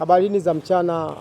Habarini za mchana,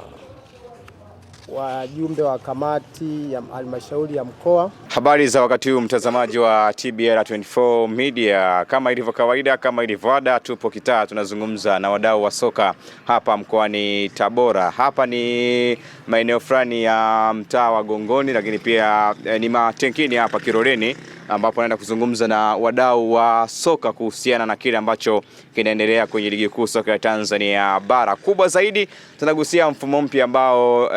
wajumbe wa kamati ya halmashauri ya mkoa. Habari za wakati huu mtazamaji wa TBR24 Media, kama ilivyo kawaida, kama ilivyo ada, tupo kitaa tunazungumza na wadau wa soka hapa mkoani Tabora. Hapa ni maeneo fulani ya mtaa wa Gongoni, lakini pia ni Matenkini hapa Kiloleni, ambapo naenda kuzungumza na wadau wa soka kuhusiana na kile ambacho kinaendelea kwenye ligi kuu soka ya Tanzania bara. Kubwa zaidi tunagusia mfumo mpya ambao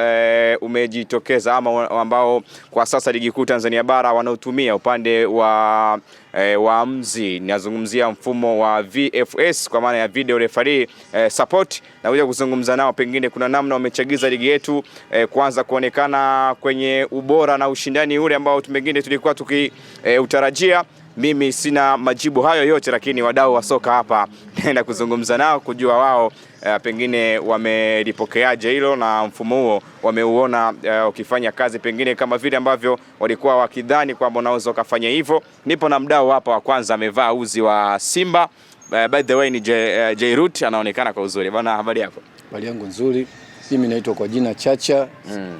umejitokeza ama ambao kwa sasa ligi kuu Tanzania bara wanaotumia upande wa waamuzi. Ninazungumzia mfumo wa VFS kwa maana ya video referee support, na kuja kuzungumza nao pengine kuna namna wamechagiza ligi yetu kuanza kuonekana kwenye ubora na ushindani ule ambao pengine tulikuwa utarajia. Mimi sina majibu hayo yote, lakini wadau wa soka hapa naenda kuzungumza nao kujua wao pengine wamelipokeaje hilo na mfumo huo wameuona ukifanya kazi pengine kama vile ambavyo walikuwa wakidhani kwamba unaweza kufanya hivyo. Nipo na mdau hapa wa kwanza, amevaa uzi wa Simba. By the way ni Jairut, anaonekana kwa uzuri. Bwana, habari yako? Habari yangu nzuri. Mimi naitwa kwa jina Chacha,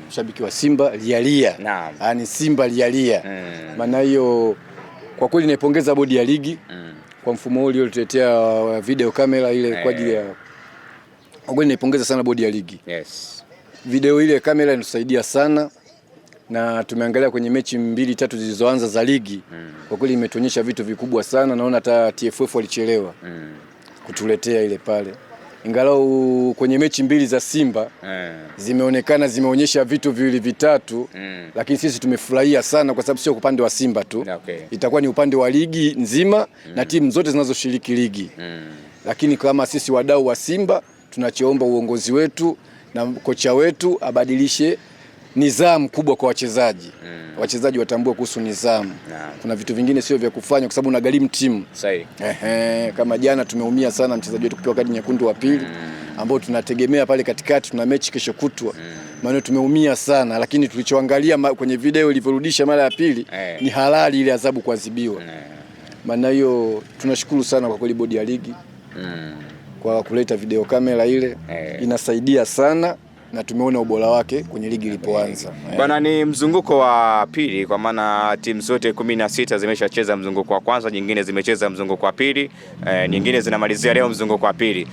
mshabiki wa Simba Lialia. Naam. Yaani Simba Lialia. Maana hiyo kwa kweli naipongeza bodi ya ligi kwa mfumo ule uliotuletea video kamera ile kwa ajili ya. Kwa kweli naipongeza sana bodi ya ligi. Yes. Video ile kamera inatusaidia sana na tumeangalia kwenye mechi 2-3 zilizoanza za ligi. Kwa kweli imetuonyesha vitu vikubwa sana, naona hata TFF walichelewa kutuletea ile pale. Ingalau kwenye mechi 2 za Simba zimeonekana zimeonyesha vitu viwili vitatu, lakini sisi tumefurahia sana kwa sababu sio upande wa Simba tu. Okay. Itakuwa ni upande wa ligi nzima na timu zote zinazoshiriki ligi. Lakini kama sisi wadau wa Simba tunachoomba uongozi wetu na kocha wetu abadilishe nidhamu kubwa kwa wachezaji. Wachezaji watambue kuhusu nidhamu. Kuna vitu vingine sio vya kufanya kwa sababu unagharimu timu. Sahihi. Kama jana tumeumia sana mchezaji wetu kupewa kadi nyekundu wa pili, ambao tunategemea pale katikati tuna mechi kesho kutwa. Maana tumeumia sana, lakini tulichoangalia kwenye video ilivyorudisha mara ya pili ni halali ile adhabu kuadhibiwa. Maana hiyo tunashukuru sana kwa kweli bodi ya ligi kwa kuleta video kamera ile. Inasaidia sana na tumeona ubora wake kwenye ligi ilipoanza. Bana, ni mzunguko wa pili kwa maana timu zote 16 zimeshacheza mzunguko wa kwanza, nyingine zimecheza mzunguko wa pili, nyingine zinamalizia leo mzunguko wa pili.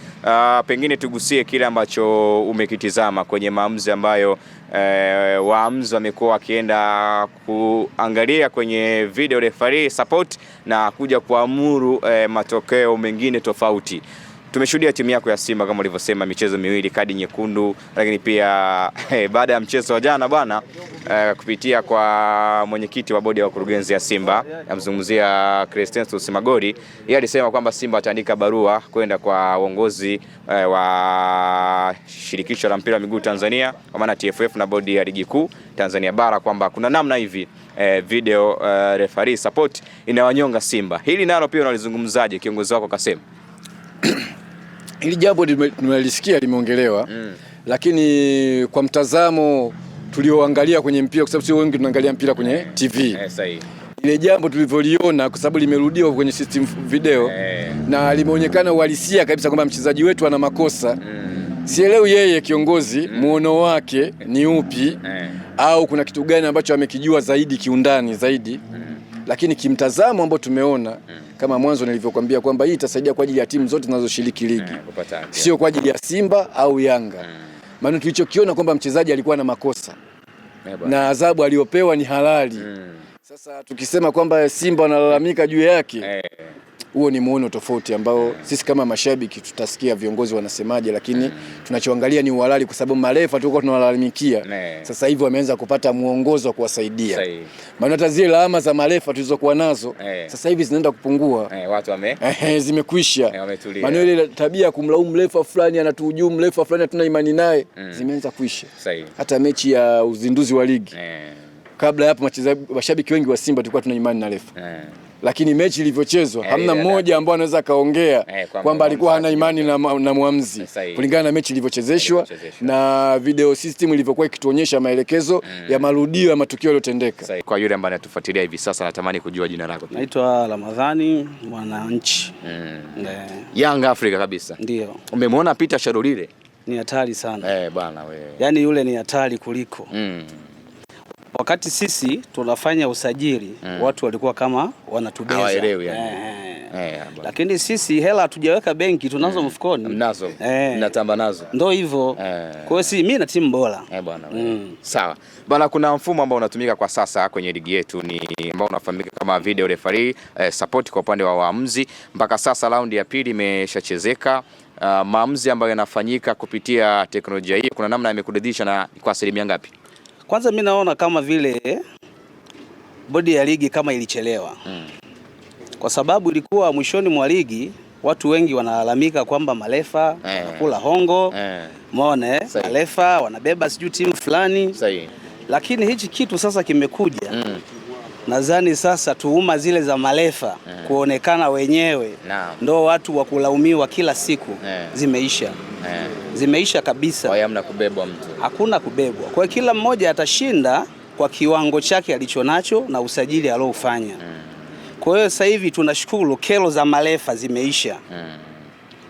Pengine tugusie kile ambacho umekitizama kwenye maamuzi ambayo waamuzi wamekuwa wakienda kuangalia kwenye video referee support na kuja kuamuru matokeo mengine tofauti. Tumeshuhudia timu yako ya Simba kama ulivyosema michezo miwili kadi nyekundu, lakini pia baada ya mchezo wa jana bwana, kupitia kwa mwenyekiti wa bodi ya wakurugenzi ya Simba, namzungumzia Crescentus Magori, yeye alisema kwamba Simba ataandika barua kwenda kwa uongozi wa shirikisho la mpira wa miguu Tanzania kwa maana TFF na bodi ya ligi kuu Tanzania bara kwamba kuna namna hivi video referee support inawanyonga Simba. Hili nalo pia unalizungumzaje? Kiongozi wako kasema hili jambo tunalisikia limeongelewa, lakini kwa mtazamo tulioangalia kwenye mpira, kwa sababu sio wengi tunaangalia mpira kwenye TV. Ile jambo tulivyoliona kwa sababu limerudiwa kwenye system video na limeonekana uhalisia kabisa kwamba mchezaji wetu ana makosa. Sielewi yeye kiongozi muono wake ni upi au kuna kitu gani ambacho amekijua zaidi kiundani zaidi. Lakini kimtazamo ambao tumeona kama mwanzo nilivyokuambia kwamba hii itasaidia kwa ajili ya timu zote zinazoshiriki ligi, sio kwa ajili ya Simba au Yanga. Maana tulichokiona kwamba mchezaji alikuwa na makosa na adhabu aliyopewa ni halali. Sasa tukisema kwamba Simba wanalalamika juu yake, huo ni muono tofauti ambao sisi kama mashabiki tutasikia viongozi wanasemaje, lakini tunachoangalia ni uhalali kwa sababu marefa tulikuwa tunawalalamikia. Sasa hivi wameanza kupata muongozo wa kuwasaidia. Maana hata zile lawama za marefa tulizokuwa nazo sasa hivi zinaenda kupungua. Watu zimekwisha. Maana ile tabia kumlaumu refa fulani anatuhujumu, refa fulani hatuna imani naye, zimeanza kuisha. Hata mechi ya uzinduzi wa ligi kabla hapo mashabiki wengi wa Simba tulikuwa tuna imani na refa. Lakini mechi ilivyochezwa hamna mmoja ambaye anaweza kaongea kwamba alikuwa hana imani na muamuzi kulingana na mechi ilivyochezeshwa na video system ilivyokuwa ikituonyesha maelekezo ya marudio ya matukio yaliyotendeka. Kwa yule ambaye anatufuatilia hivi sasa natamani kujua jina lako. Naitwa Ramadhani Mwananchi. Young Africa kabisa. Ndio. Umemwona Peter Sharulile? ni hatari sana. Bwana wewe. Yaani yule ni hatari kuliko. Wakati sisi tunafanya usajili, watu walikuwa kama wanatubeza. Hawaelewi yani. Lakini sisi hela hatujaweka benki, tunazo mfukoni. Mnazo. Mnatamba nazo. Ndio hivyo. Kwa hiyo si mimi na timu bora. Bwana. Sawa. Bwana, kuna mfumo ambao unatumika kwa sasa kwenye ligi yetu ni ambao unafahamika kama video referee support kwa upande wa waamuzi. Mpaka sasa raundi ya pili imeshachezeka. Maamuzi ambayo yanafanyika kupitia teknolojia hii kuna namna yamekuridhisha na kwa asilimia ngapi? Kwanza mimi naona kama vile bodi ya ligi kama ilichelewa. Kwa sababu ilikuwa mwishoni mwa ligi watu wengi wanalalamika kwamba marefa wanakula hongo. Umeona marefa wanabeba sijui timu fulani. Sahihi. Lakini hichi kitu sasa kimekuja. Nadhani sasa tuhuma zile za marefa kuonekana wenyewe ndo watu wa kulaumiwa kila siku zimeisha. Zimeisha kabisa. Kwa hamna kubebwa mtu. Hakuna kubebwa. Kwa kila mmoja atashinda kwa kiwango chake alichonacho na usajili aliofanya. Kwa hiyo sasa hivi tunashukuru kero za marefa zimeisha.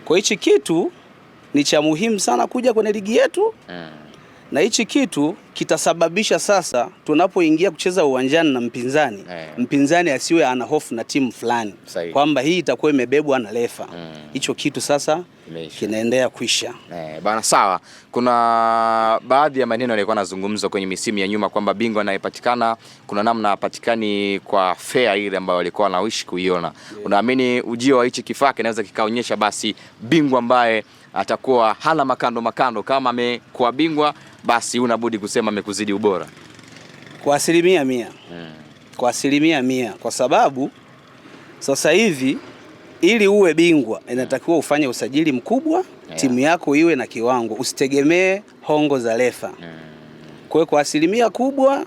Kwa hichi kitu ni cha muhimu sana kuja kwenye ligi yetu. Na hichi kitu kitasababisha sasa tunapoingia kucheza uwanjani na mpinzani, mpinzani asiwe ana hofu na timu fulani kwamba hii itakuwa imebebwa na refa. Hicho kitu sasa kinaendelea kuisha. Bana, sawa. Kuna baadhi ya maneno yalikuwa yanazungumzwa kwenye misimu ya nyuma kwamba bingwa anayepatikana kuna namna hapatikani kwa fair ile ambayo walikuwa wanaishi kuiona. Unaamini ujio wa hichi kifaa kinaweza kikaonyesha basi bingwa ambaye atakuwa hana makando kama amekuwa bingwa basi unabudi kusema amekuzidi ubora? Kwa 100%. Kwa 100%, kwa sababu sasa hivi ili uwe bingwa inatakiwa ufanye usajili mkubwa, timu yako iwe na kiwango, usitegemee hongo za refa. Kwa hiyo kwa 100% kubwa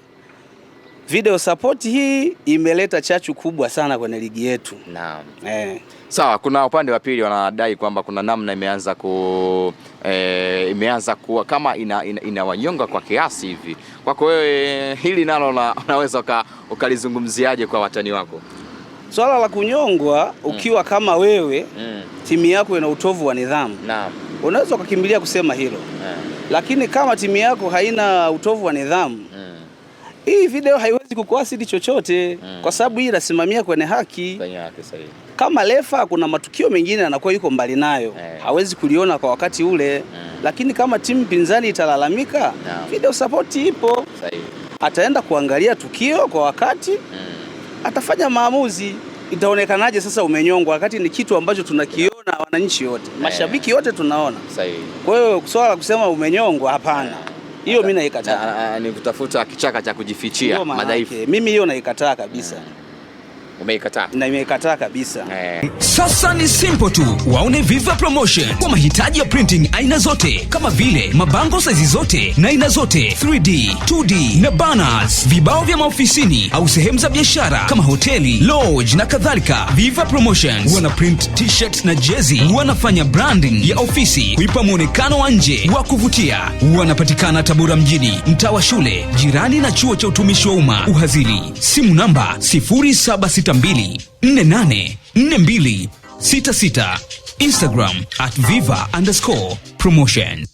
video support hii imeleta chachu kubwa sana kwenye ligi yetu. Naam. Sawa, kuna upande wa pili wanadai kwamba kuna namna imeanza kuwa kama inawanyonga kwa kiasi hivi. Kwako wewe hili nalo unaweza ukalizungumziaje kwa watani wako? Swala la kunyongwa ukiwa kama wewe timu yako ina utovu wa nidhamu. Naam. Unaweza ukakimbilia kusema hilo. Lakini kama timu yako haina utovu wa nidhamu, hii video haiwezi kukuasidi chochote kwa sababu hii inasimamia kwenye haki. Sahihi. Kama refa kuna matukio mengine anakuwa yuko mbali nayo, hawezi kuliona kwa wakati ule. Lakini kama timu pinzani italalamika, video support ipo. Sahihi. Ataenda kuangalia tukio kwa wakati, atafanya maamuzi. Itaonekanaje sasa umenyongwa wakati ni kitu ambacho tunakiona wananchi wote, mashabiki wote tunaona. Sahihi. Kwa hiyo swala kusema umenyongwa, hapana. Hiyo mimi naikataa. Ni kutafuta kichaka cha kujifichia madhaifu. Mimi hiyo naikataa kabisa. Umeikataa? Na nimeikataa kabisa. Sasa ni simple tu. Waone Viva Promotion kwa mahitaji ya printing aina zote kama vile mabango size zote na aina zote, 3D, 2D na banners, vibao vya maofisini au sehemu za biashara kama hoteli, lodge na kadhalika. Viva Promotions wana print t-shirt na jezi, wanafanya branding ya ofisi kuipa muonekano wa nje wa kuvutia. Wanapatikana Tabora mjini, mtaa wa shule, jirani na chuo cha utumishi wa umma Uhazili. Simu namba 0762484266. Instagram @viva_promotion.